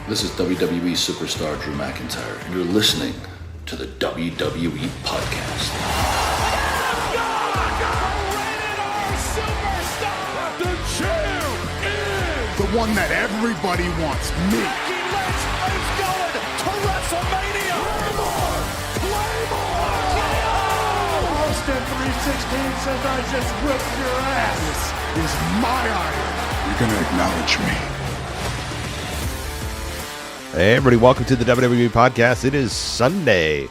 This is WWE superstar Drew McIntyre, and you're listening to the WWE Podcast. The champ is the one that everybody wants, me. Becky Lynch is going to WrestleMania. Claymore! Austin 316 says I just whipped your ass. This is my iron. You're going to acknowledge me. Hey everybody, welcome to the WWE Podcast. It is Sunday,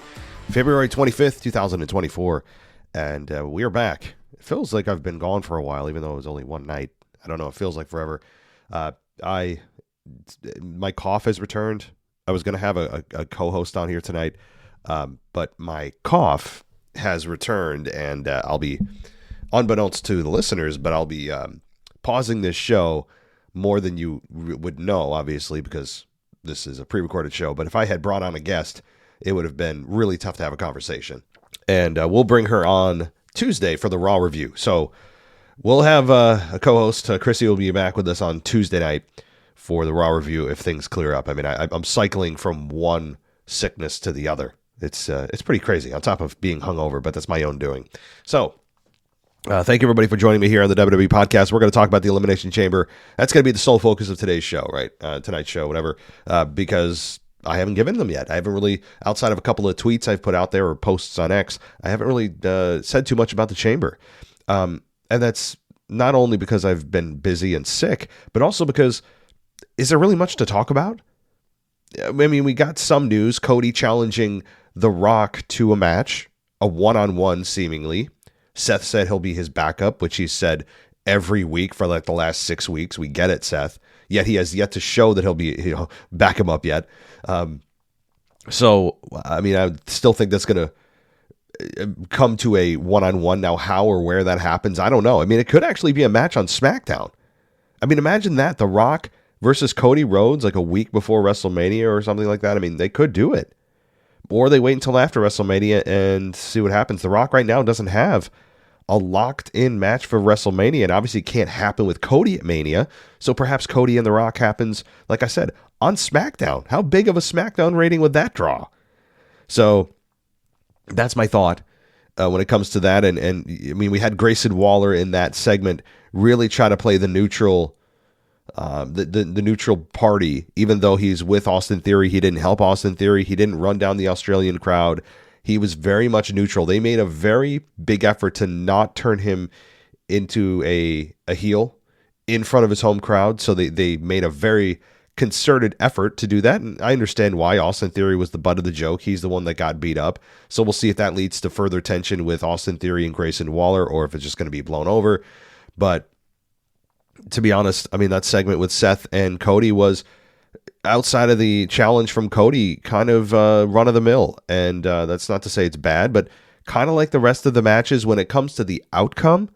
February 25th, 2024, and we are back. It feels like I've been gone for a while, even though it was only one night. I don't know, it feels like forever. My cough has returned. I was going to have a co-host on here tonight, but my cough has returned, and I'll be, unbeknownst to the listeners, but I'll be pausing this show more than you would know, obviously, because this is a pre-recorded show. But if I had brought on a guest, it would have been really tough to have a conversation. And we'll bring her on Tuesday for the Raw review. So we'll have a co-host. Chrissy will be back with us on Tuesday night for the Raw review if things clear up. I mean, I'm cycling from one sickness to the other. It's pretty crazy on top of being hungover, but that's my own doing. So thank you, everybody, for joining me here on the WWE Podcast. We're going to talk about the Elimination Chamber. That's going to be the sole focus of today's show, right? Tonight's show, whatever, because I haven't given them yet. I haven't really, outside of a couple of tweets I've put out there or posts on X, I haven't really said too much about the Chamber. And that's not only because I've been busy and sick, but also because, is there really much to talk about? I mean, we got some news. Cody challenging The Rock to a match, a one-on-one seemingly. Seth said he'll be his backup, which he's said every week for like the last 6 weeks. We get it, Seth. Yet he has yet to show that he'll back him up yet. So, I mean, I still think that's going to come to a one-on-one. Now, how or where that happens, I don't know. I mean, it could actually be a match on SmackDown. I mean, imagine that. The Rock versus Cody Rhodes like a week before WrestleMania or something like that. I mean, they could do it. Or they wait until after WrestleMania and see what happens. The Rock right now doesn't have a locked-in match for WrestleMania, and obviously can't happen with Cody at Mania. So perhaps Cody and The Rock happens, like I said, on SmackDown. How big of a SmackDown rating would that draw? So that's my thought when it comes to that. And I mean, we had Grayson Waller in that segment really try to play the neutral, the neutral party. Even though he's with Austin Theory, he didn't help Austin Theory. He didn't run down the Australian crowd. He was very much neutral. They made a very big effort to not turn him into a heel in front of his home crowd. So they made a very concerted effort to do that. And I understand why. Austin Theory was the butt of the joke. He's the one that got beat up. So we'll see if that leads to further tension with Austin Theory and Grayson Waller, or if it's just going to be blown over. But to be honest, I mean, that segment with Seth and Cody was, outside of the challenge from Cody, kind of run-of-the-mill. And that's not to say it's bad, but kind of like the rest of the matches, when it comes to the outcome,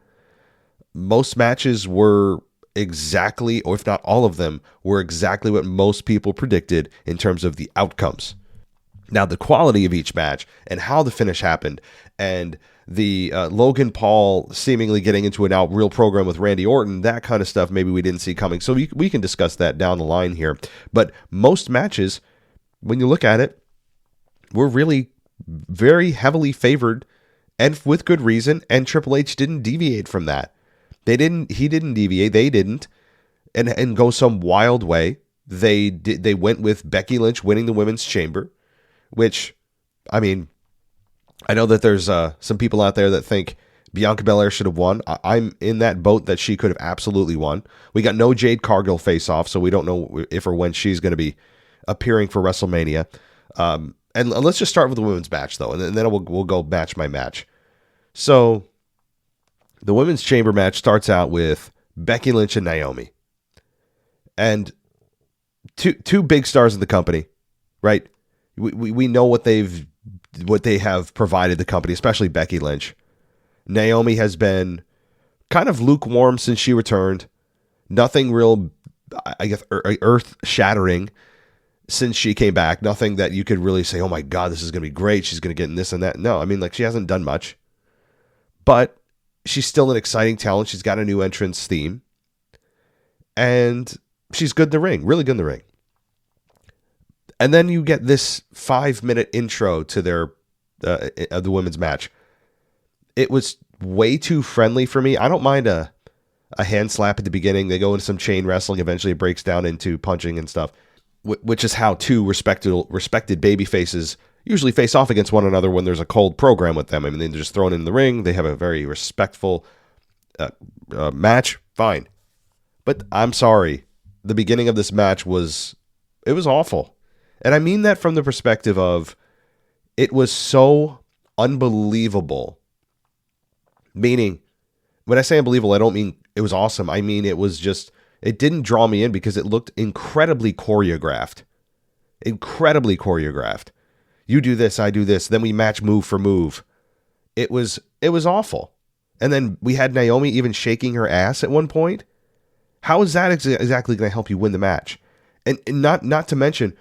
most matches were exactly, or if not all of them, were exactly what most people predicted in terms of the outcomes. Now, the quality of each match and how the finish happened, and the Logan Paul seemingly getting into an real program with Randy Orton, that kind of stuff maybe we didn't see coming. So we can discuss that down the line here. But most matches, when you look at it, were really very heavily favored, and with good reason, and Triple H didn't deviate from that. He didn't deviate, they didn't, and go some wild way. They went with Becky Lynch winning the Women's Chamber, which, I mean, I know that there's some people out there that think Bianca Belair should have won. I'm in that boat that she could have absolutely won. We got no Jade Cargill face-off, so we don't know if or when she's going to be appearing for WrestleMania. And let's just start with the women's match, though, and then we'll go match by match. So the Women's Chamber match starts out with Becky Lynch and Naomi. And two big stars of the company, right? We know what they have provided the company, especially Becky Lynch. Naomi has been kind of lukewarm since she returned. Nothing real, I guess, earth-shattering since she came back. Nothing that you could really say, oh my God, this is going to be great. She's going to get in this and that. No, I mean, like, she hasn't done much. But she's still an exciting talent. She's got a new entrance theme. And she's good in the ring, really good in the ring. And then you get this 5-minute intro to their the women's match. It was way too friendly for me. I don't mind a hand slap at the beginning. They go into some chain wrestling. Eventually it breaks down into punching and stuff, which is how two respected baby faces usually face off against one another when there's a cold program with them. I mean, they're just thrown in the ring. They have a very respectful match. Fine. But I'm sorry. The beginning of this match was awful. And I mean that from the perspective of it was so unbelievable. Meaning, when I say unbelievable, I don't mean it was awesome. I mean, it didn't draw me in because it looked incredibly choreographed. Incredibly choreographed. You do this, I do this. Then we match move for move. It was awful. And then we had Naomi even shaking her ass at one point. How is that exactly going to help you win the match? And not to mention,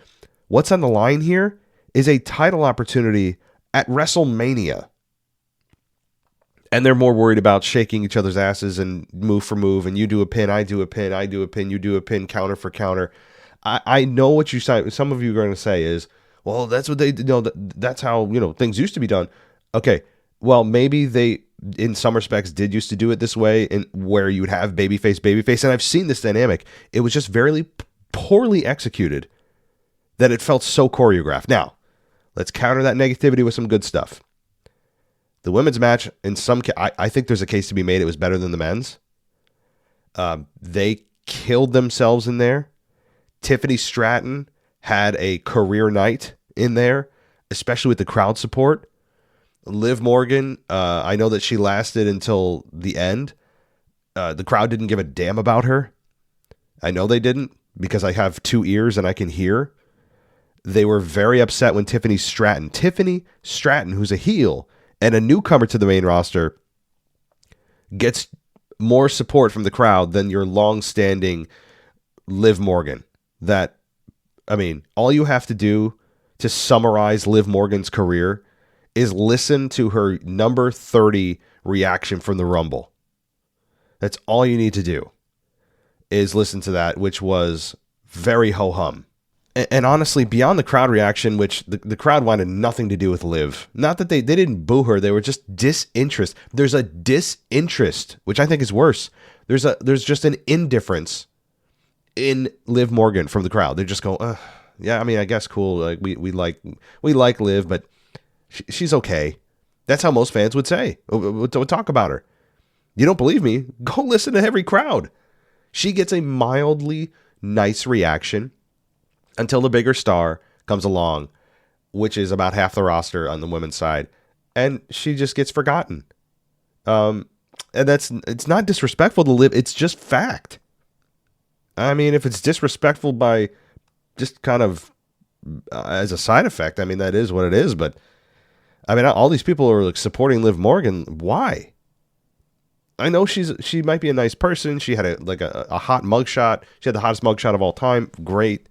what's on the line here is a title opportunity at WrestleMania. And they're more worried about shaking each other's asses and move for move. And you do a pin, I do a pin, I do a pin, you do a pin, counter for counter. I know what some of you are going to say is, well, that's what they that's how, things used to be done. Okay. Well, maybe they, in some respects, did used to do it this way, and where you would have babyface. And I've seen this dynamic. It was just very poorly executed that it felt so choreographed. Now, let's counter that negativity with some good stuff. The women's match, I think there's a case to be made. It was better than the men's. They killed themselves in there. Tiffany Stratton had a career night in there, especially with the crowd support. Liv Morgan, I know that she lasted until the end. The crowd didn't give a damn about her. I know they didn't, because I have 2 ears and I can hear. They were very upset when Tiffany Stratton, who's a heel and a newcomer to the main roster, gets more support from the crowd than your long-standing Liv Morgan. All you have to do to summarize Liv Morgan's career is listen to her number 30 reaction from the Rumble. That's all you need to do, is listen to that, which was very ho-hum. And honestly, beyond the crowd reaction, which the crowd wanted nothing to do with Liv. Not that they didn't boo her, they were just disinterest. There's a disinterest, which I think is worse. There's just an indifference in Liv Morgan from the crowd. They just go, yeah, I guess cool. Like we like Liv, but she's okay. That's how most fans would say, would talk about her. You don't believe me? Go listen to every crowd. She gets a mildly nice reaction until the bigger star comes along, which is about half the roster on the women's side, and she just gets forgotten. And it's not disrespectful to Liv, it's just fact. If it's disrespectful by just kind of as a side effect, that is what it is. But all these people are supporting Liv Morgan. Why? I know she might be a nice person. She had a hot mugshot. She had the hottest mugshot of all time. Great,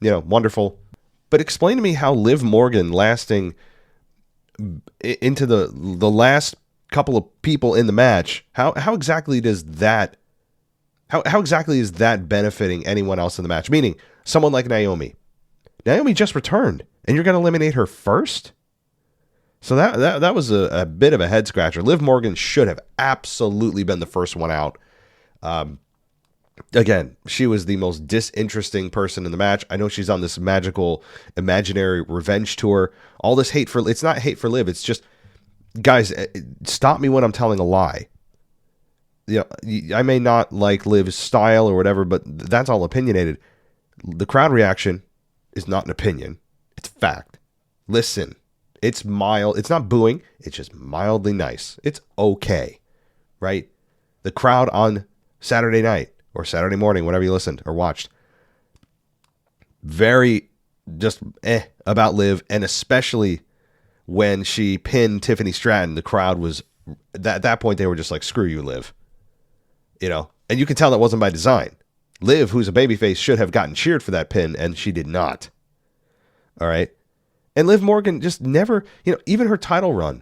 wonderful. But explain to me how Liv Morgan lasting into the last couple of people in the match, how exactly does that? How exactly is that benefiting anyone else in the match? Meaning, someone like Naomi. Naomi just returned, and you're going to eliminate her first? So that was a bit of a head scratcher. Liv Morgan should have absolutely been the first one out. Again, she was the most disinteresting person in the match. I know she's on this magical, imaginary revenge tour. All this it's not hate for Liv. It's just, guys, stop me when I'm telling a lie. I may not like Liv's style or whatever, but that's all opinionated. The crowd reaction is not an opinion. It's fact. Listen, it's mild. It's not booing. It's just mildly nice. It's okay, right? The crowd on Saturday night or Saturday morning, whenever you listened or watched, very just about Liv, and especially when she pinned Tiffany Stratton, the crowd was, at that point, they were just like, screw you, Liv. And you can tell that wasn't by design. Liv, who's a babyface, should have gotten cheered for that pin, and she did not. All right. And Liv Morgan just never, even her title run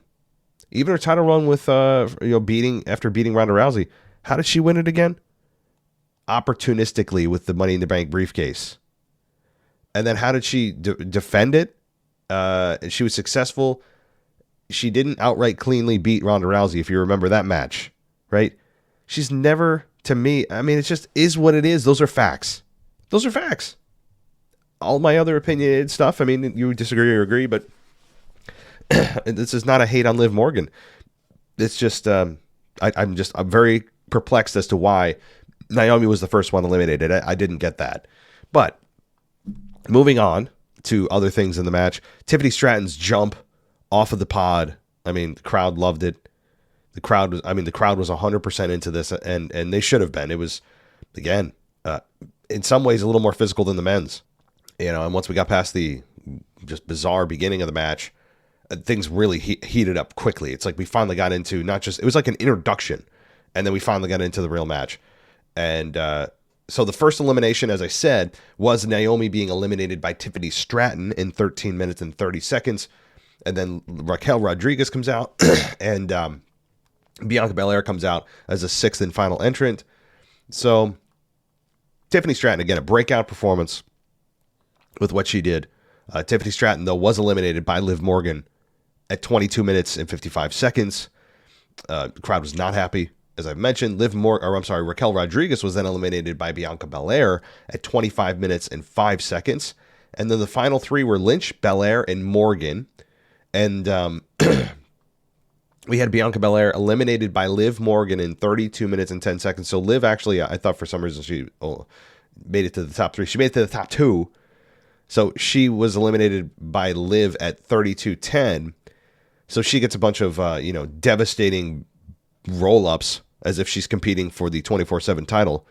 with, beating Ronda Rousey, how did she win it again? Opportunistically with the Money in the Bank briefcase. And then how did she defend it? She was successful. She didn't outright cleanly beat Ronda Rousey, if you remember that match, right? She's never, to me, I mean, it just is what it is. Those are facts. Those are facts. All my other opinionated stuff, I mean, you disagree or agree, but this is not a hate on Liv Morgan. It's just, I'm very perplexed as to why Naomi was the first one eliminated. I didn't get that. But moving on to other things in the match, Tiffany Stratton's jump off of the pod. I mean, the crowd loved it. The crowd was 100% into this, and they should have been. It was, again, in some ways a little more physical than the men's. And once we got past the just bizarre beginning of the match, things really heated up quickly. It's like we finally got into it was like an introduction, and then we finally got into the real match. And so the first elimination, as I said, was Naomi being eliminated by Tiffany Stratton in 13 minutes and 30 seconds. And then Raquel Rodriguez comes out, and Bianca Belair comes out as a sixth and final entrant. So Tiffany Stratton, again, a breakout performance with what she did. Tiffany Stratton, though, was eliminated by Liv Morgan at 22 minutes and 55 seconds. The crowd was not happy. As I've mentioned, Raquel Rodriguez was then eliminated by Bianca Belair at 25 minutes and 5 seconds. And then the final three were Lynch, Belair, and Morgan. And we had Bianca Belair eliminated by Liv Morgan in 32 minutes and 10 seconds. So Liv actually, I thought for some reason she made it to the top three. She made it to the top two. So she was eliminated by Liv at 32:10. So she gets a bunch of, devastating roll-ups as if she's competing for the 24/7 title.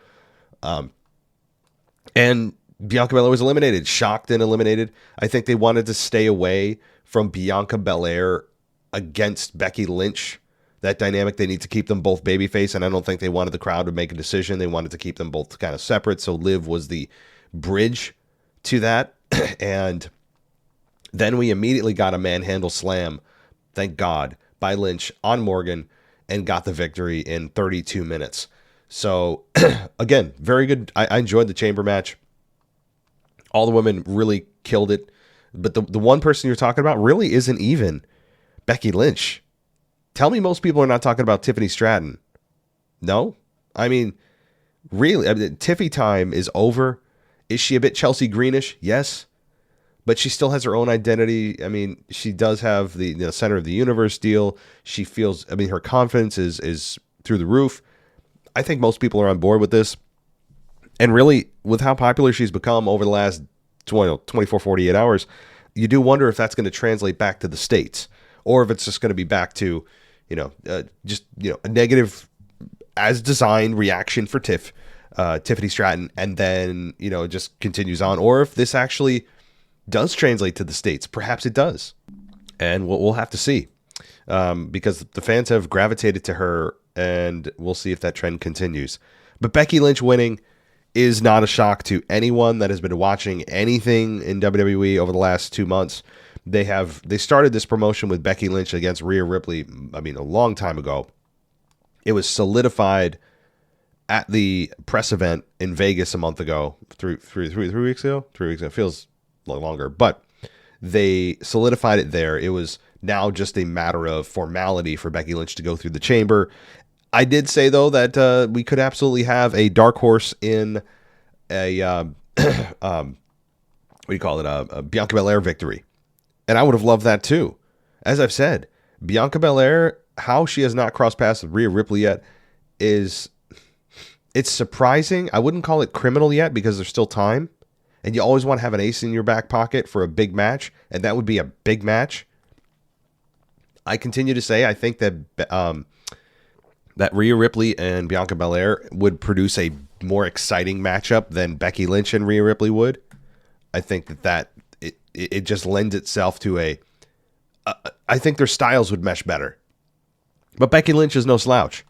And Bianca Belair was eliminated, shocked and eliminated. I think they wanted to stay away from Bianca Belair against Becky Lynch. That dynamic, they need to keep them both babyface, and I don't think they wanted the crowd to make a decision. They wanted to keep them both kind of separate, so Liv was the bridge to that. And then we immediately got a manhandle slam, thank God, by Lynch on Morgan, and got the victory in 32 minutes. So, again, very good. I enjoyed the chamber match. All the women really killed it. But the one person you're talking about really isn't even Becky Lynch. Tell me most people are not talking about Tiffany Stratton. No? I mean, really, Tiffy time is over. Is she a bit Chelsea Greenish? Yes. But she still has her own identity. I mean, she does have the center of the universe deal. She feels, her confidence is through the roof. I think most people are on board with this. And really, with how popular she's become over the last 24, 48 hours, you do wonder if that's going to translate back to the States, or if it's just going to be back to, a negative as designed reaction for Tiffany Stratton, and then, it just continues on, or if this actually does translate to the States. Perhaps it does. And we'll have to see, because the fans have gravitated to her, and we'll see if that trend continues. But Becky Lynch winning is not a shock to anyone that has been watching anything in WWE over the last 2 months. They started this promotion with Becky Lynch against Rhea Ripley, a long time ago. It was solidified at the press event in Vegas a month ago, 3 weeks ago. 3 weeks ago. It feels a little longer, but they solidified it there. It was now just a matter of formality for Becky Lynch to go through the chamber. I did say, though, that we could absolutely have a dark horse in a a Bianca Belair victory. And I would have loved that too. As I've said, Bianca Belair, how she has not crossed paths with Rhea Ripley yet it's surprising. I wouldn't call it criminal yet, because there's still time. And you always want to have an ace in your back pocket for a big match, and that would be a big match. I continue to say I think that that Rhea Ripley and Bianca Belair would produce a more exciting matchup than Becky Lynch and Rhea Ripley would. I think that it just lends itself to I think their styles would mesh better. But Becky Lynch is no slouch.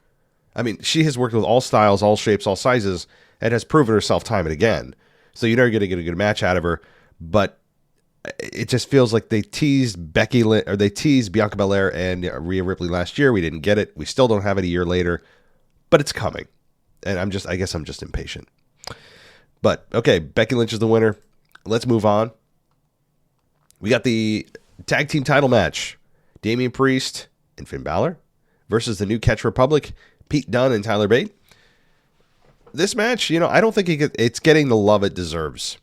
She has worked with all styles, all shapes, all sizes, and has proven herself time and again. So you're never going to get a good match out of her. But it just feels like they teased Bianca Belair and Rhea Ripley last year. We didn't get it. We still don't have it a year later, but it's coming. And I guess I'm just impatient. But okay, Becky Lynch is the winner. let's move on. We got the tag team title match. Damian Priest and Finn Balor versus the New Catch Republic, Pete Dunne and Tyler Bate. This match, I don't think it's getting the love it deserves.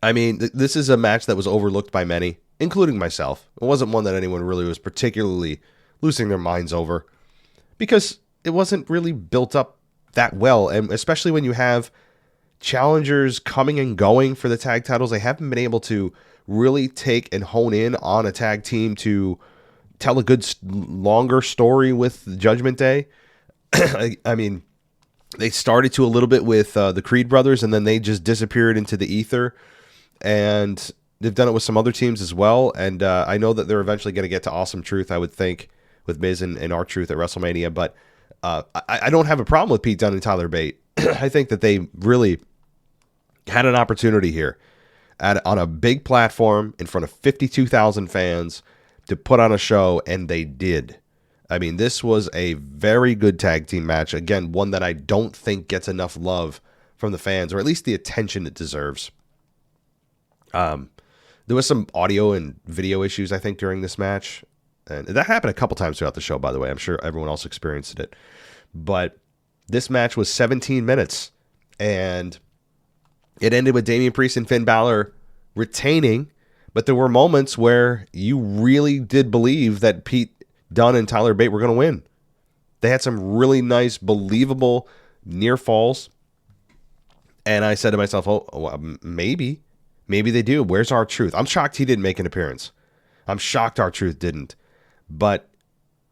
I mean, this is a match that was overlooked by many, including myself. It wasn't one that anyone really was particularly losing their minds over because it wasn't really built up that well. And especially when you have challengers coming and going for the tag titles, they haven't been able to really take and hone in on a tag team to tell a good, longer story with Judgment Day. I mean, they started to a little bit with the Creed brothers, and then they just disappeared into the ether. And they've done it with some other teams as well. And I know that they're eventually going to get to Awesome Truth, I would think, with Miz and R-Truth at WrestleMania. But I don't have a problem with Pete Dunne and Tyler Bate. I think that they really had an opportunity here on a big platform in front of 52,000 fans to put on a show, and they did. I mean, this was a very good tag team match. Again, one that I don't think gets enough love from the fans, or at least the attention it deserves. There was some audio and video issues, I think, during this match. And that happened a couple times throughout the show, by the way. I'm sure everyone else experienced it. But this match was 17 minutes, and it ended with Damian Priest and Finn Balor retaining, but there were moments where you really did believe that Pete Dunne and Tyler Bate were going to win. They had some really nice, believable near falls, and I said to myself, maybe they do. Where's R-Truth? I'm shocked he didn't make an appearance. I'm shocked R-Truth didn't. But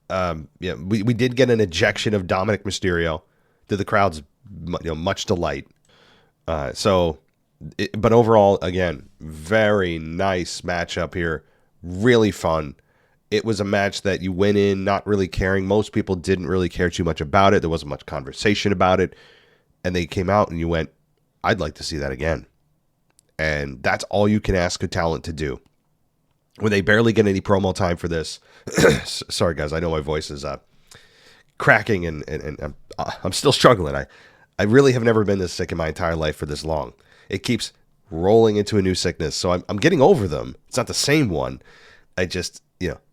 we did get an ejection of Dominic Mysterio to the crowd's much delight. But overall, again, very nice matchup here. Really fun. It was a match that you went in not really caring. Most people didn't really care too much about it. There wasn't much conversation about it. And they came out and you went, I'd like to see that again. And that's all you can ask a talent to do. When they barely get any promo time for this. Sorry, guys. I know my voice is cracking and I'm still struggling. I really have never been this sick in my entire life for this long. It keeps rolling into a new sickness. So I'm getting over them. It's not the same one. I just,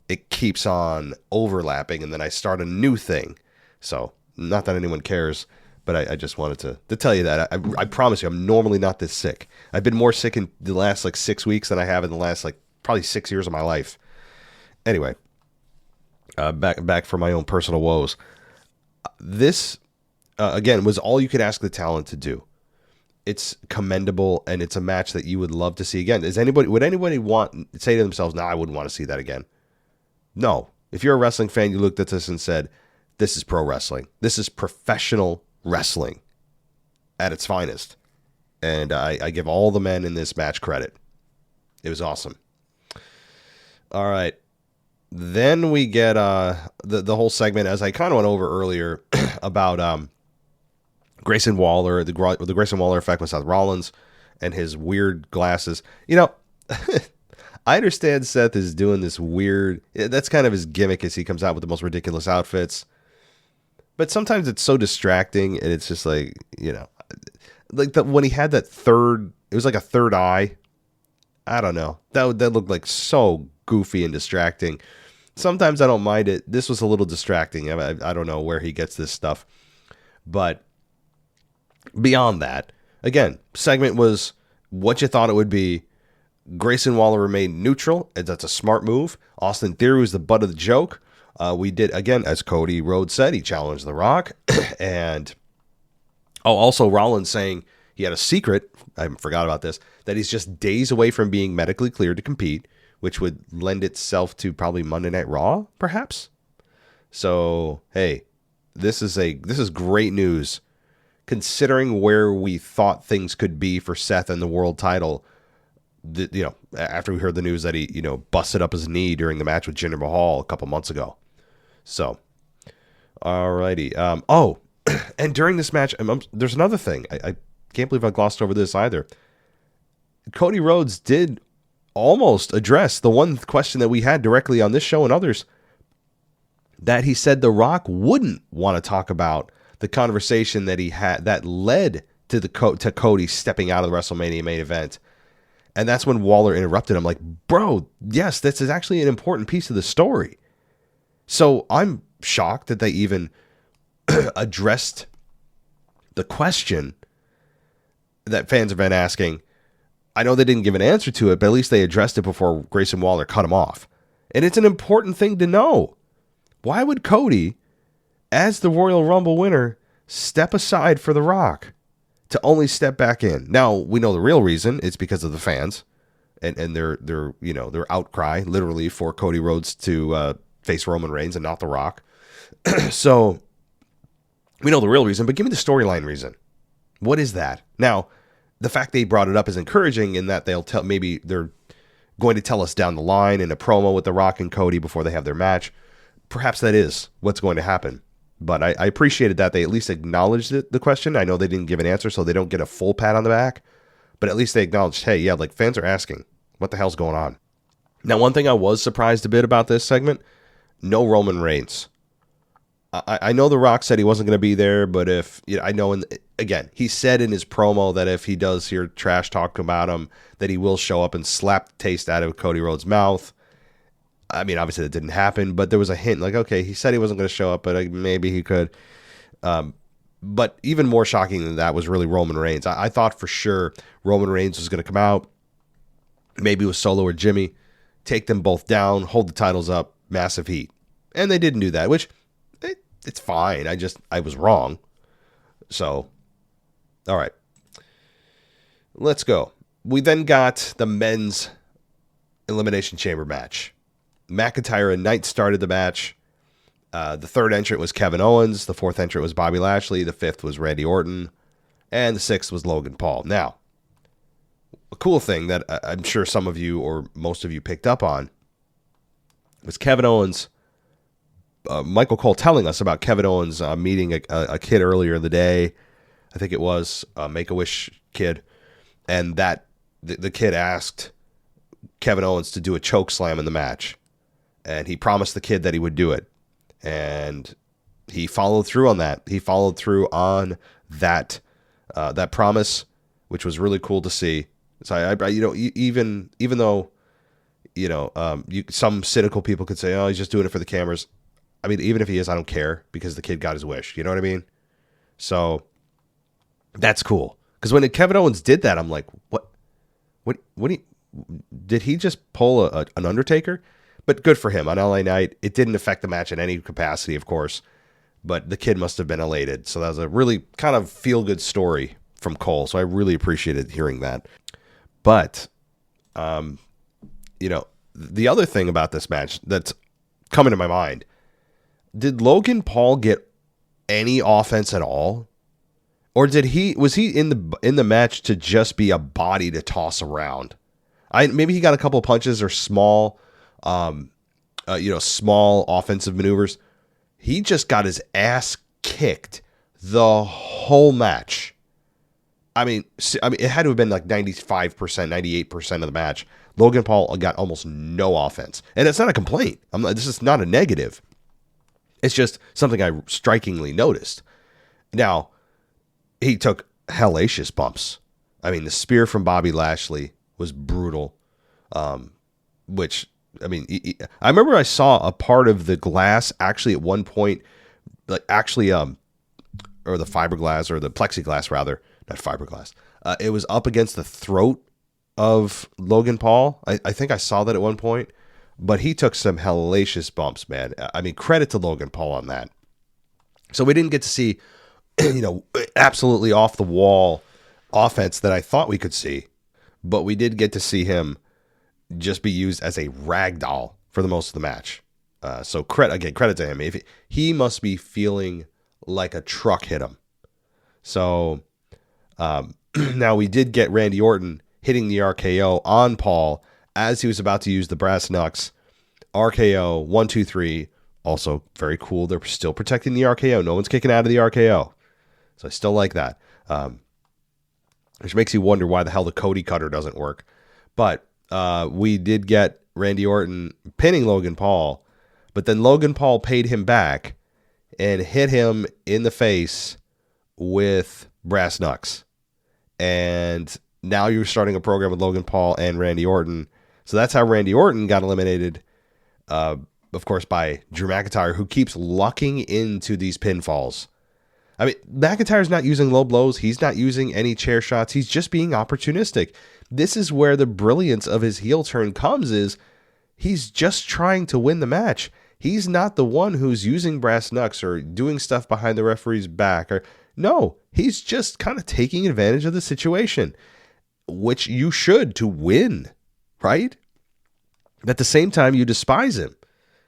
it keeps on overlapping and then I start a new thing. So not that anyone cares, but I just wanted to tell you that. I promise you, I'm normally not this sick. I've been more sick in the last 6 weeks than I have in the last probably 6 years of my life. Anyway, back for my own personal woes. This, again, was all you could ask the talent to do. It's commendable, and it's a match that you would love to see again. Would anybody say to themselves, "No, I wouldn't want to see that again"? No. If you're a wrestling fan, you looked at this and said, "This is pro wrestling. This is professional wrestling at its finest." And I give all the men in this match credit. It was awesome. All right. Then we get the whole segment, as I kind of went over earlier, about Grayson Waller, the Grayson Waller effect with Seth Rollins and his weird glasses. I understand Seth is doing this weird, that's kind of his gimmick as he comes out with the most ridiculous outfits. But sometimes it's so distracting and it's just when he had that third, it was like a third eye. I don't know. That looked like so goofy and distracting. Sometimes I don't mind it. This was a little distracting. I don't know where he gets this stuff. But beyond that, again, segment was what you thought it would be. Grayson Waller remained neutral, and that's a smart move. Austin Theory was the butt of the joke. We did, again, as Cody Rhodes said, he challenged The Rock. And also Rollins saying he had a secret, I forgot about this, that he's just days away from being medically cleared to compete, which would lend itself to probably Monday Night Raw, perhaps. So, hey, this is great news, considering where we thought things could be for Seth and the world title. After we heard the news that he, busted up his knee during the match with Jinder Mahal a couple months ago. So, alrighty. And during this match, there's another thing. I can't believe I glossed over this either. Cody Rhodes did almost address the one question that we had directly on this show and others, that he said The Rock wouldn't want to talk about the conversation that he had that led to Cody stepping out of the WrestleMania main event. And that's when Waller interrupted him, like, bro, yes, this is actually an important piece of the story. So I'm shocked that they even addressed the question that fans have been asking. I know they didn't give an answer to it, but at least they addressed it before Grayson Waller cut him off. And it's an important thing to know. Why would Cody, as the Royal Rumble winner, step aside for The Rock to only step back in? Now, we know the real reason. It's because of the fans and their outcry, literally, for Cody Rhodes to face Roman Reigns and not The Rock. So we know the real reason, but give me the storyline reason. What is that? Now, the fact they brought it up is encouraging in that maybe they're going to tell us down the line in a promo with The Rock and Cody before they have their match. Perhaps that is what's going to happen. But I appreciated that they at least acknowledged the question. I know they didn't give an answer, so they don't get a full pat on the back. But at least they acknowledged, hey, yeah, like fans are asking, what the hell's going on? Now, one thing I was surprised a bit about this segment, no Roman Reigns. I know The Rock said he wasn't going to be there, but again, he said in his promo that if he does hear trash talk about him, that he will show up and slap the taste out of Cody Rhodes' mouth. I mean, obviously that didn't happen, but there was a hint, like, okay, he said he wasn't going to show up, but maybe he could. But even more shocking than that was really Roman Reigns. I thought for sure Roman Reigns was going to come out, maybe with Solo or Jimmy, take them both down, hold the titles up, massive heat. And they didn't do that, which... it's fine. I was wrong. So, all right. Let's go. We then got the men's Elimination Chamber match. McIntyre and Knight started the match. The third entrant was Kevin Owens. The fourth entrant was Bobby Lashley. The fifth was Randy Orton. And the sixth was Logan Paul. Now, a cool thing that I'm sure some of you or most of you picked up on was Kevin Owens. Michael Cole telling us about Kevin Owens meeting a kid earlier in the day. I think it was a Make-A-Wish kid. And that the kid asked Kevin Owens to do a choke slam in the match. And he promised the kid that he would do it. And he followed through on that. He followed through on that promise, which was really cool to see. So even though, some cynical people could say, oh, he's just doing it for the cameras. I mean, even if he is, I don't care because the kid got his wish. You know what I mean? So that's cool. Because when Kevin Owens did that, I'm like, did he just pull an Undertaker? But good for him on LA Knight. It didn't affect the match in any capacity, of course. But the kid must have been elated. So that was a really kind of feel-good story from Cole. So I really appreciated hearing that. But, the other thing about this match that's coming to my mind, did Logan Paul get any offense at all? Or was he in the match to just be a body to toss around? Maybe he got a couple of punches or small small offensive maneuvers. He just got his ass kicked the whole match. I mean, it had to have been like 95%, 98% of the match. Logan Paul got almost no offense. And it's not a complaint. This is not a negative. It's just something I strikingly noticed. Now, he took hellacious bumps. I mean, the spear from Bobby Lashley was brutal. I remember I saw a part of the glass actually at one point, or the fiberglass or the plexiglass rather, not fiberglass. It was up against the throat of Logan Paul. I think I saw that at one point, but he took some hellacious bumps, man. I mean, credit to Logan Paul on that. So we didn't get to see, absolutely off the wall offense that I thought we could see, but we did get to see him just be used as a rag doll for the most of the match. So credit to him. He must be feeling like a truck hit him. So now we did get Randy Orton hitting the RKO on Paul as he was about to use the brass knucks. RKO 1, 2, 3. Also very cool. They're still protecting the RKO. No one's kicking out of the RKO. So I still like that. Which makes you wonder why the hell the Cody cutter doesn't work. But we did get Randy Orton pinning Logan Paul, but then Logan Paul paid him back and hit him in the face with brass knucks. and now you're starting a program with Logan Paul and Randy Orton. So that's how Randy Orton got eliminated, of course, by Drew McIntyre, who keeps lucking into these pinfalls. I mean, McIntyre's not using low blows. He's not using any chair shots. He's just being opportunistic. This is where the brilliance of his heel turn comes, is he's just trying to win the match. He's not the one who's using brass knucks or doing stuff behind the referee's back. No, he's just kind of taking advantage of the situation, which you should to win, right? At the same time, you despise him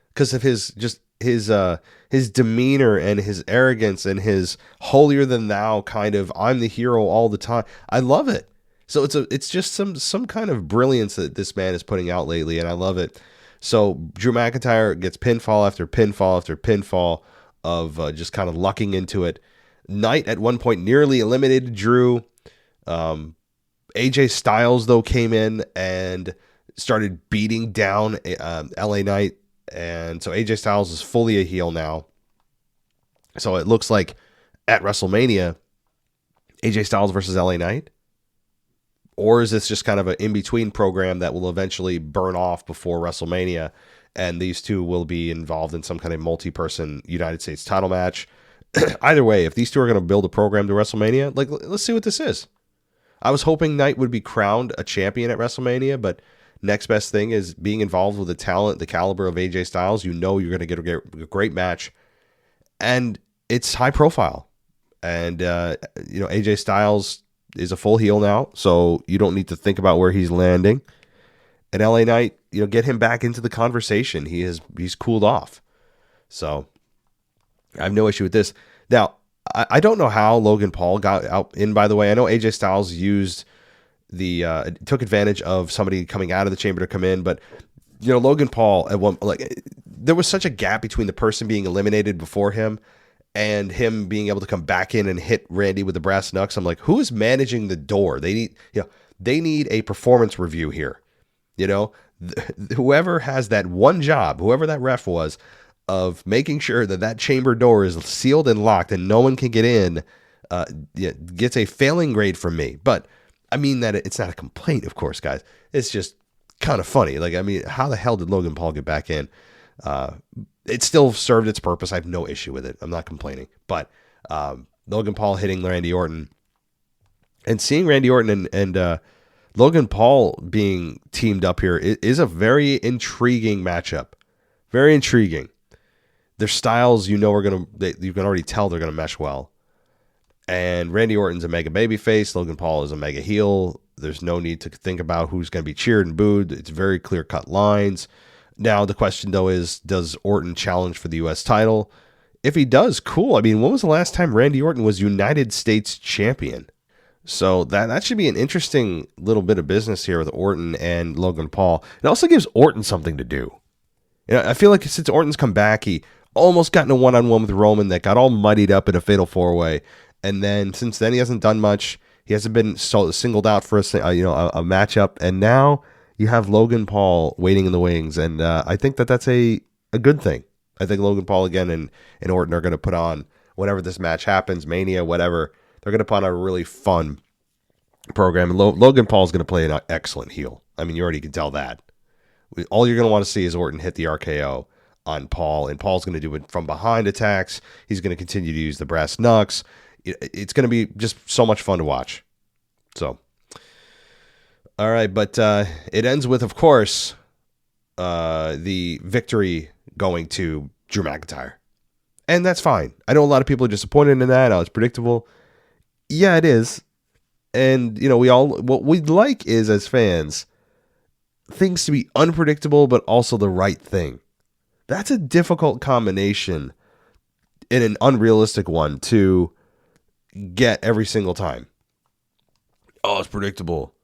because of his demeanor and his arrogance and his holier than thou kind of I'm the hero all the time. I love it. So it's just some kind of brilliance that this man is putting out lately, and I love it. So Drew McIntyre gets pinfall after pinfall after pinfall of just kind of lucking into it. Knight at one point nearly eliminated Drew. AJ Styles, though, came in and started beating down LA Knight. And so AJ Styles is fully a heel now. So it looks like at WrestleMania, AJ Styles versus LA Knight. Or is this just kind of an in-between program that will eventually burn off before WrestleMania, and these two will be involved in some kind of multi-person United States title match? Either way, if these two are going to build a program to WrestleMania, let's see what this is. I was hoping Knight would be crowned a champion at WrestleMania, but next best thing is being involved with the talent, the caliber of AJ Styles. You know you're going to get a great match, and it's high profile. And AJ Styles is a full heel now, so you don't need to think about where he's landing. And LA Knight, get him back into the conversation. He's cooled off. So I have no issue with this. Now, I don't know how Logan Paul got out in, by the way. I know AJ Styles took advantage of somebody coming out of the chamber to come in, but Logan Paul there was such a gap between the person being eliminated before him and him being able to come back in and hit Randy with the brass knucks. I'm like, who is managing the door? They need a performance review here. Whoever has that one job, whoever that ref was, of making sure that chamber door is sealed and locked and no one can get in, gets a failing grade from me. But I mean that it's not a complaint, of course, guys. It's just kind of funny. How the hell did Logan Paul get back in? It still served its purpose. I have no issue with it. I'm not complaining. But Logan Paul hitting Randy Orton and seeing Randy Orton and Logan Paul being teamed up here is a very intriguing matchup. Very intriguing. Their styles, you can already tell they're going to mesh well. And Randy Orton's a mega babyface. Logan Paul is a mega heel. There's no need to think about who's going to be cheered and booed. It's very clear-cut lines. Now, the question, though, is, does Orton challenge for the U.S. title? If he does, cool. I mean, when was the last time Randy Orton was United States champion? So that should be an interesting little bit of business here with Orton and Logan Paul. It also gives Orton something to do. I feel like since Orton's come back, he almost got in a one-on-one with Roman that got all muddied up in a fatal four-way. And then since then, he hasn't done much. He hasn't been singled out for a matchup. And now you have Logan Paul waiting in the wings. And I think that's a good thing. I think Logan Paul again and Orton are going to put on, whenever this match happens, Mania, whatever, they're going to put on a really fun program. And Logan Paul is going to play an excellent heel. I mean, you already can tell that. All you're going to want to see is Orton hit the RKO on Paul. And Paul's going to do it from behind attacks. He's going to continue to use the brass knucks. It's going to be just so much fun to watch. So, all right, but it ends with, of course, the victory going to Drew McIntyre. And that's fine. I know a lot of people are disappointed in that. It's predictable. Yeah, it is. And, what we'd like is, as fans, things to be unpredictable, but also the right thing. That's a difficult combination and an unrealistic one to get every single time. Oh, it's predictable.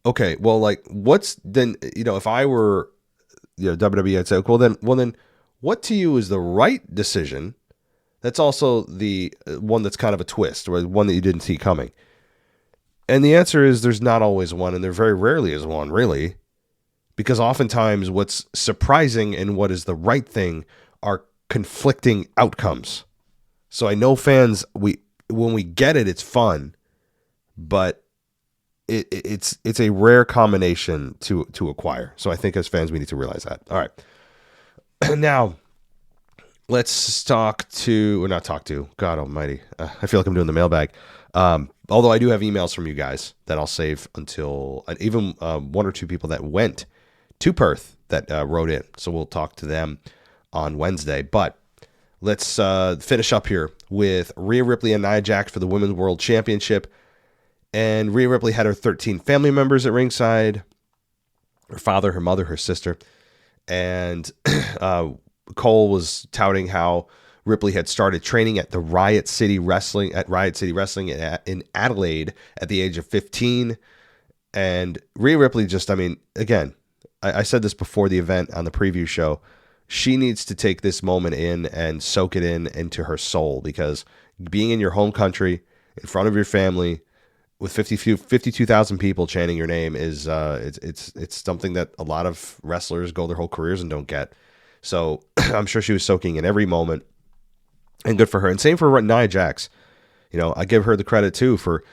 Okay, well, what's then? If I were, WWE, I'd say, well then, what to you is the right decision? That's also the one that's kind of a twist, or one that you didn't see coming. And the answer is there's not always one, and there very rarely is one, really, because oftentimes what's surprising and what is the right thing are conflicting outcomes. So I know fans, when we get it, it's fun. but it's a rare combination to acquire. So I think as fans we need to realize that. All right, now let's not talk to. God Almighty, I feel like I'm doing the mailbag. Although I do have emails from you guys that I'll save until even one or two people that went to Perth that wrote in. So we'll talk to them on Wednesday. But let's finish up here with Rhea Ripley and Nia Jax for the Women's World Championship. And Rhea Ripley had her 13 family members at ringside. Her father, her mother, her sister. And Cole was touting how Ripley had started training at the Riot City Wrestling in Adelaide at the age of 15. And Rhea Ripley again, I said this before the event on the preview show. She needs to take this moment in and soak it into her soul, because being in your home country, in front of your family, with 52,000 people chanting your name is it's something that a lot of wrestlers go their whole careers and don't get. So I'm sure she was soaking in every moment, and good for her. And same for Nia Jax. I give her the credit too for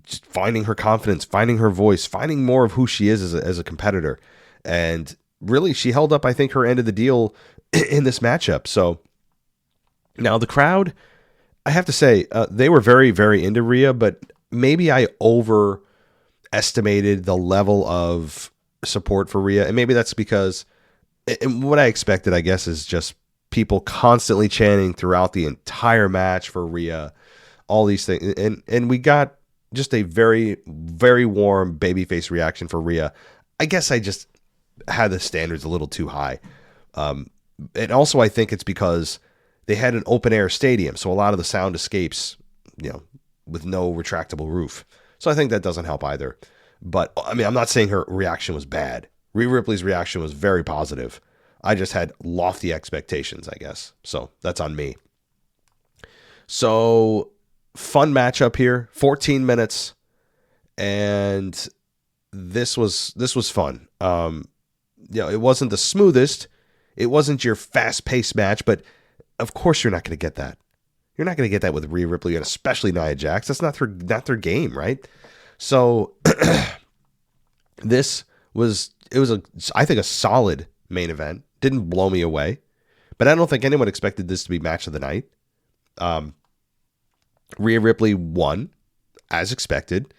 just finding her confidence, finding her voice, finding more of who she is as a competitor. And really, she held up, I think, her end of the deal in this matchup. So now the crowd, I have to say, they were very, very into Rhea, but maybe I overestimated the level of support for Rhea. And maybe that's because, and what I expected, I guess, is just people constantly chanting throughout the entire match for Rhea, all these things. And we got just a very, very warm babyface reaction for Rhea. I guess I just had the standards a little too high. And also I think it's because they had an open air stadium, so a lot of the sound escapes, with no retractable roof. So I think that doesn't help either. But I'm not saying her reaction was bad. Rhea Ripley's reaction was very positive. I just had lofty expectations, I guess. So that's on me. So fun matchup here, 14 minutes, and this was fun. It wasn't the smoothest. It wasn't your fast-paced match, but of course you're not going to get that. You're not going to get that with Rhea Ripley and especially Nia Jax. That's not their game, right? So it was I think a solid main event. Didn't blow me away, but I don't think anyone expected this to be match of the night. Rhea Ripley won as expected.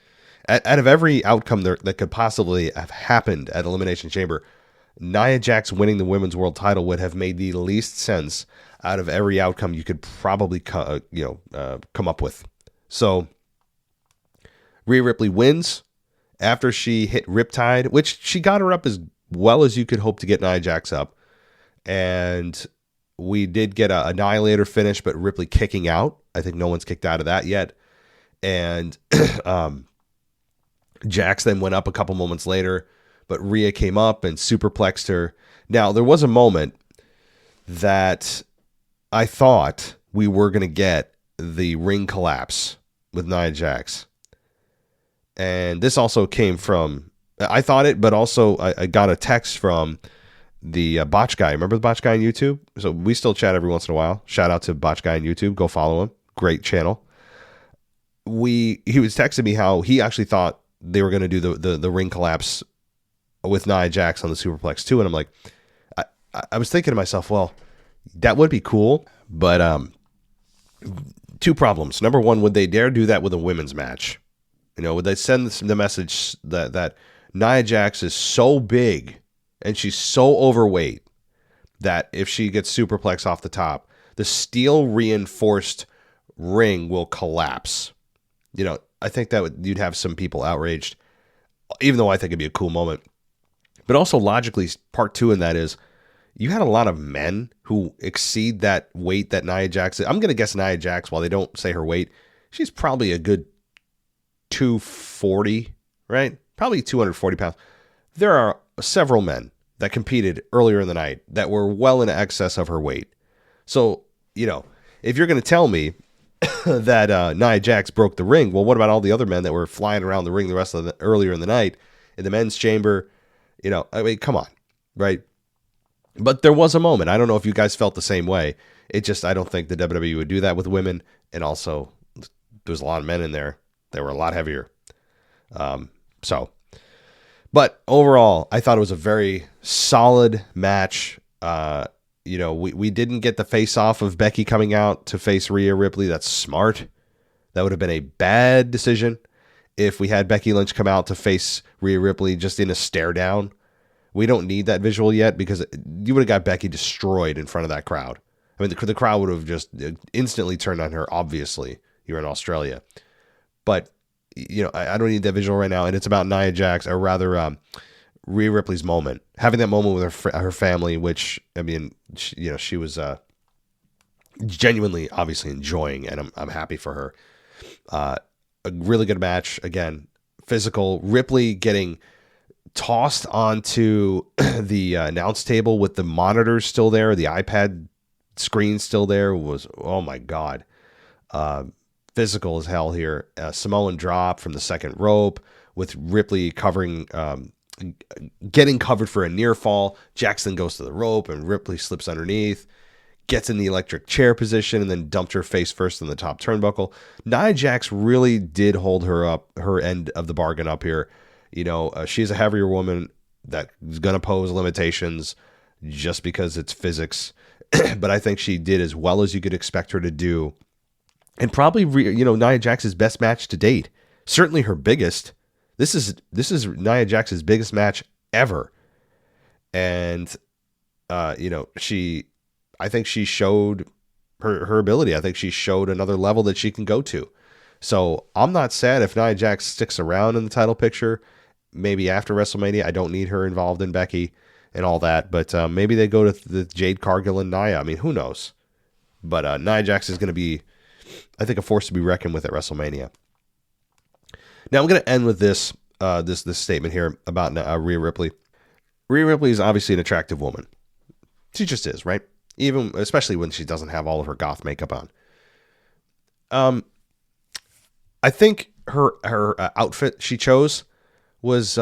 Out of every outcome that could possibly have happened at Elimination Chamber, Nia Jax winning the Women's World title would have made the least sense out of every outcome you could probably come up with. So Rhea Ripley wins after she hit Riptide, which she got her up as well as you could hope to get Nia Jax up. And we did get a Annihilator finish, but Ripley kicking out. I think no one's kicked out of that yet. And Jax then went up a couple moments later, but Rhea came up and superplexed her. Now, there was a moment that I thought we were going to get the ring collapse with Nia Jax. And this also came from, I thought it, but also I got a text from the Botch Guy. Remember the Botch Guy on YouTube? So we still chat every once in a while. Shout out to Botch Guy on YouTube. Go follow him. Great channel. He was texting me how he actually thought they were going to do the ring collapse with Nia Jax on the Superplex too. And I'm like, I was thinking to myself, well, that would be cool, but two problems. Number one, would they dare do that with a women's match? Would they send the message that Nia Jax is so big and she's so overweight that if she gets superplex off the top, the steel reinforced ring will collapse? I think that you'd have some people outraged, even though I think it'd be a cool moment. But also logically, part two in that is you had a lot of men who exceed that weight that Nia Jax is. I'm going to guess Nia Jax, while they don't say her weight, she's probably a good 240, right? Probably 240 pounds. There are several men that competed earlier in the night that were well in excess of her weight. So, if you're going to tell me that Nia Jax broke the ring, well, what about all the other men that were flying around the ring the rest of earlier in the night in the men's chamber? Come on, right? But there was a moment. I don't know if you guys felt the same way. I don't think the WWE would do that with women. And also, there's a lot of men in there that were a lot heavier. So, but overall, I thought it was a very solid match. We didn't get the face off of Becky coming out to face Rhea Ripley. That's smart. That would have been a bad decision if we had Becky Lynch come out to face Rhea Ripley just in a stare down. We don't need that visual yet because you would have got Becky destroyed in front of that crowd. I mean, the crowd would have just instantly turned on her, obviously. You're in Australia. But, I don't need that visual right now. And it's about Nia Jax, or rather Rhea Ripley's moment. Having that moment with her family, which, I mean, she was genuinely, obviously enjoying, and I'm happy for her. A really good match. Again, physical. Ripley getting tossed onto the announce table with the monitors still there, the iPad screen still there was, oh my God, physical as hell here. Samoan drop from the second rope with Ripley covering, getting covered for a near fall. Jackson goes to the rope and Ripley slips underneath, gets in the electric chair position, and then dumped her face first in the top turnbuckle. Nia Jax really did hold her end of the bargain up here. She's a heavier woman that's going to pose limitations just because it's physics. But I think she did as well as you could expect her to do. And probably, Nia Jax's best match to date. Certainly her biggest. This is Nia Jax's biggest match ever. And, I think she showed her ability. I think she showed another level that she can go to. So I'm not sad if Nia Jax sticks around in the title picture. Maybe after WrestleMania, I don't need her involved in Becky and all that, but maybe they go to the Jade Cargill and Nia. I mean, who knows? But Nia Jax is going to be, I think, a force to be reckoned with at WrestleMania. Now I'm going to end with this statement here about Rhea Ripley. Rhea Ripley is obviously an attractive woman. She just is, right? Especially when she doesn't have all of her goth makeup on. I think her outfit she chose was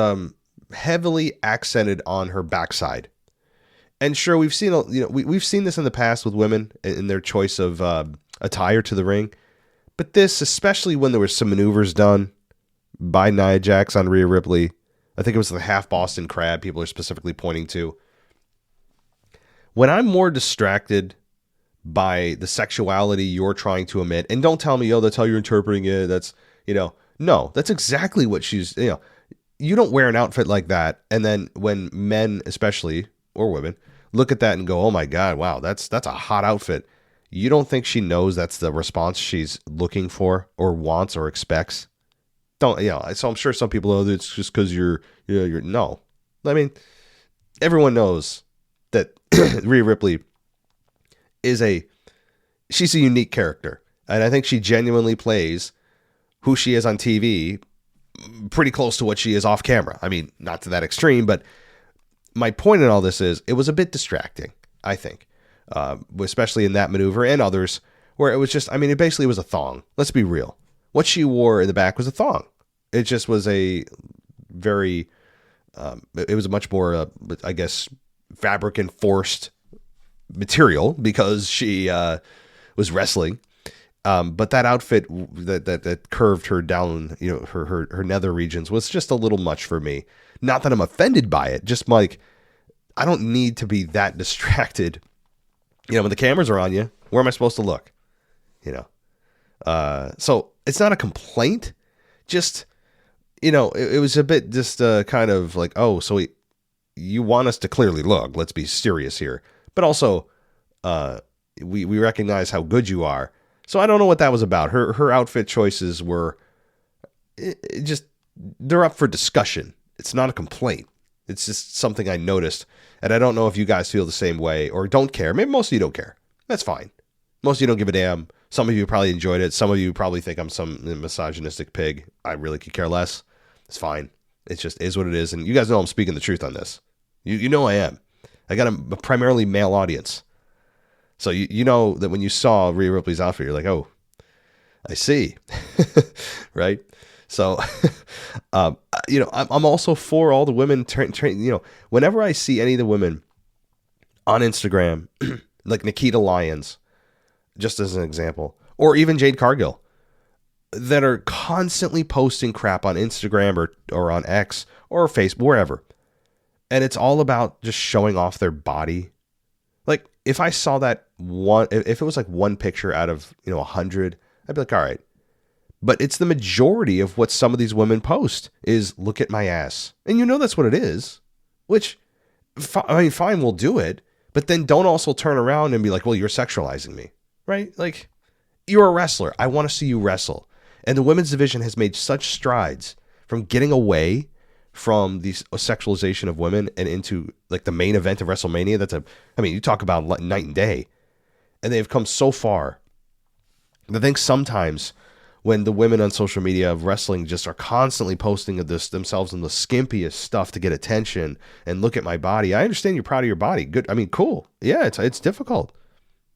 heavily accented on her backside. And sure, we've seen we've seen this in the past with women in their choice of attire to the ring. But this, especially when there were some maneuvers done by Nia Jax on Rhea Ripley, I think it was the half Boston Crab people are specifically pointing to. When I'm more distracted by the sexuality you're trying to emit, and don't tell me, that's how you're interpreting it. That's, no, that's exactly what she's, you don't wear an outfit like that. And then when men, especially, or women, look at that and go, oh my God, wow, that's a hot outfit. You don't think she knows that's the response she's looking for or wants or expects? So I'm sure some people, it's just because you're no. I mean, everyone knows that Rhea Ripley she's a unique character. And I think she genuinely plays who she is on TV pretty close to what she is off camera. I mean, not to that extreme, but my point in all this is it was a bit distracting, I think, especially in that maneuver and others where it was just, I mean, it basically was a thong. Let's be real. What she wore in the back was a thong. It just was a very, it was a much more, I guess, fabric enforced material because she was wrestling. But that outfit that curved her down, her nether regions was just a little much for me. Not that I'm offended by it, just like I don't need to be that distracted. When the cameras are on you, where am I supposed to look? So it's not a complaint. Just, it was a bit just kind of like, oh, so you want us to clearly look. Let's be serious here. But also, we recognize how good you are. So I don't know what that was about. Her outfit choices were they're up for discussion. It's not a complaint. It's just something I noticed. And I don't know if you guys feel the same way or don't care. Maybe most of you don't care. That's fine. Most of you don't give a damn. Some of you probably enjoyed it. Some of you probably think I'm some misogynistic pig. I really could care less. It's fine. It just is what it is. And you guys know I'm speaking the truth on this. You know I am. I got a primarily male audience. So you know that when you saw Rhea Ripley's outfit, you're like, oh, I see. Right? So, I'm also for all the women, whenever I see any of the women on Instagram, like Nikita Lyons, just as an example, or even Jade Cargill, that are constantly posting crap on Instagram or on X or Facebook, wherever. And it's all about just showing off their body. Like, if I saw that one, if it was like one picture out of, 100, I'd be like, all right. But it's the majority of what some of these women post is, look at my ass. And that's what it is. Which, fine, we'll do it. But then don't also turn around and be like, well, you're sexualizing me. Right? Like, you're a wrestler. I want to see you wrestle. And the women's division has made such strides from getting away from the sexualization of women and into like the main event of WrestleMania. You talk about night and day. And they've come so far. I think sometimes when the women on social media of wrestling just are constantly posting of themselves in the skimpiest stuff to get attention and look at my body. I understand you're proud of your body. Good. Cool. Yeah, it's difficult.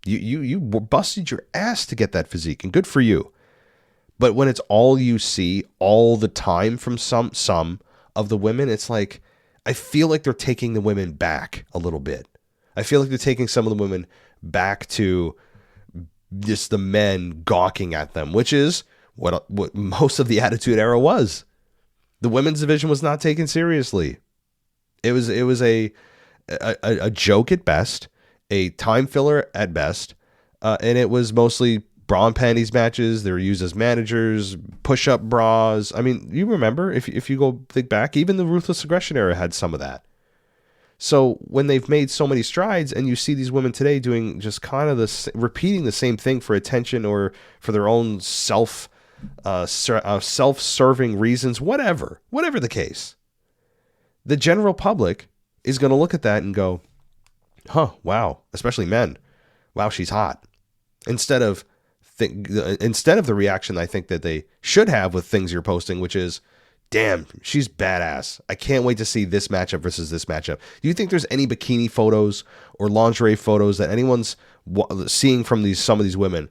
You busted your ass to get that physique, and good for you. But when it's all you see all the time from some of the women, it's like, I feel like they're taking the women back a little bit. I feel like they're taking some of the women back to just the men gawking at them, which is what most of the Attitude Era was. The women's division was not taken seriously. It was a joke at best, a time filler at best, and it was mostly bra and panties matches. They were used as managers, push-up bras. You remember, if you go think back, even the Ruthless Aggression era had some of that. So when they've made so many strides and you see these women today doing just kind of repeating the same thing for attention or for their own self-serving reasons, whatever the case, the general public is going to look at that and go, wow, especially men. Wow, she's hot. Instead of the reaction I think that they should have with things you're posting, which is, damn, she's badass. I can't wait to see this matchup versus this matchup. Do you think there's any bikini photos or lingerie photos that anyone's seeing from some of these women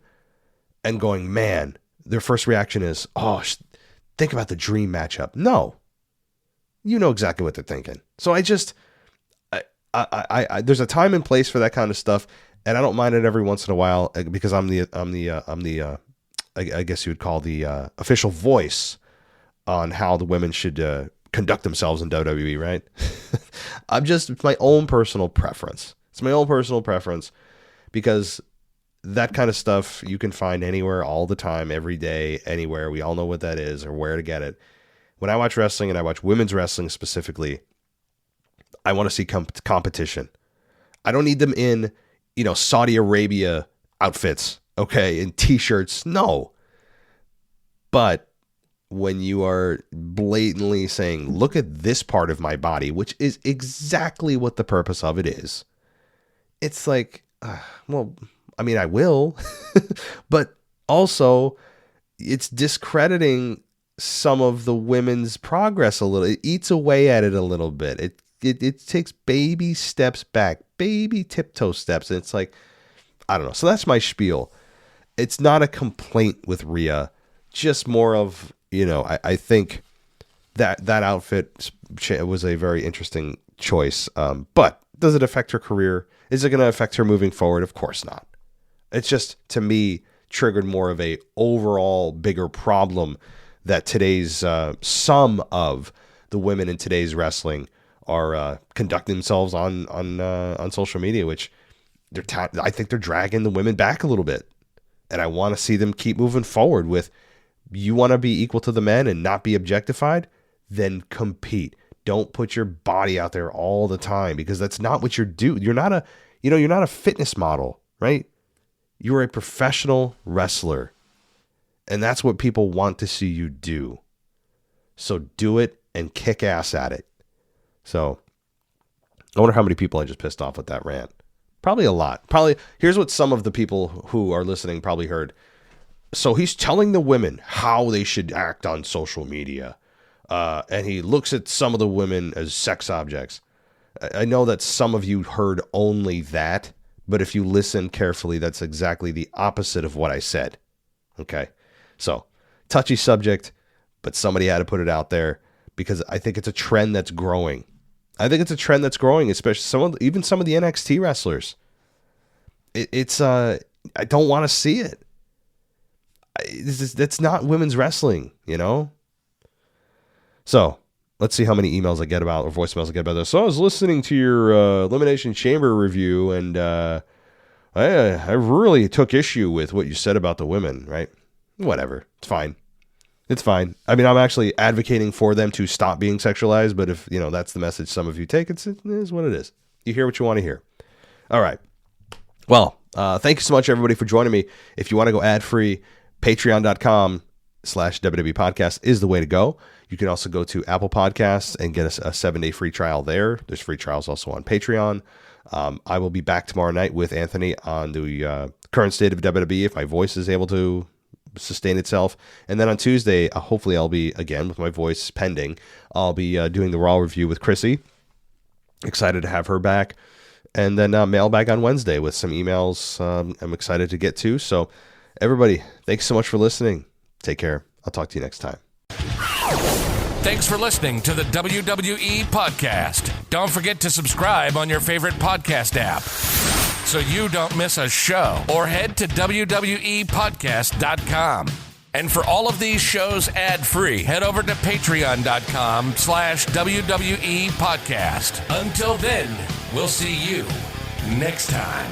and going, man, their first reaction is, oh, think about the dream matchup? No. You know exactly what they're thinking. So there's a time and place for that kind of stuff. And I don't mind it every once in a while because I'm the I guess you would call the official voice on how the women should conduct themselves in WWE, right? It's my own personal preference. It's my own personal preference because that kind of stuff you can find anywhere, all the time, every day, anywhere. We all know what that is or where to get it. When I watch wrestling, and I watch women's wrestling specifically, I want to see competition. I don't need them in Saudi Arabia outfits, okay, in t-shirts. No. But when you are blatantly saying, look at this part of my body, which is exactly what the purpose of it is, it's like, I will, but also it's discrediting some of the women's progress a little. It eats away at it a little bit. It takes baby steps back, baby tiptoe steps. And it's like, I don't know. So that's my spiel. It's not a complaint with Rhea, just more of, I think that outfit was a very interesting choice. But does it affect her career? Is it going to affect her moving forward? Of course not. It's just, to me, triggered more of a overall bigger problem that today's, some of the women in today's wrestling are conducting themselves on social media, which I think they're dragging the women back a little bit. And I want to see them keep moving forward with, you want to be equal to the men and not be objectified? Then compete. Don't put your body out there all the time, because that's not what you're doing. You're not a fitness model, right? You're a professional wrestler. And that's what people want to see you do. So do it and kick ass at it. So I wonder how many people I just pissed off with that rant. Probably a lot. Probably, here's what some of the people who are listening probably heard. So he's telling the women how they should act on social media. And he looks at some of the women as sex objects. I know that some of you heard only that, but if you listen carefully, that's exactly the opposite of what I said. Okay. So touchy subject, but somebody had to put it out there because I think it's a trend that's growing. Especially even some of the NXT wrestlers. I don't want to see it. That's not women's wrestling, you know? So let's see how many emails I get about, or voicemails I get about this. So I was listening to your Elimination Chamber review, and I really took issue with what you said about the women, right? Whatever. It's fine. It's fine. I mean, I'm actually advocating for them to stop being sexualized, but if, that's the message some of you take, it is what it is. You hear what you want to hear. All right. Well, thank you so much, everybody, for joining me. If you want to go ad-free, patreon.com/WWE podcast is the way to go. You can also go to Apple Podcasts and get a 7-day free trial there. There's free trials also on Patreon. I will be back tomorrow night with Anthony on the current state of WWE, if my voice is able to sustain itself. And then on Tuesday, hopefully I'll be, again, with my voice pending, I'll be doing the Raw review with Chrissy. Excited to have her back. And then mailbag on Wednesday with some emails I'm excited to get to. So everybody, thanks so much for listening. Take care. I'll talk to you next time. Thanks for listening to the WWE Podcast. Don't forget to subscribe on your favorite podcast app so you don't miss a show, or head to WWEpodcast.com. And for all of these shows ad-free, head over to patreon.com/WWE Podcast. Until then, we'll see you next time.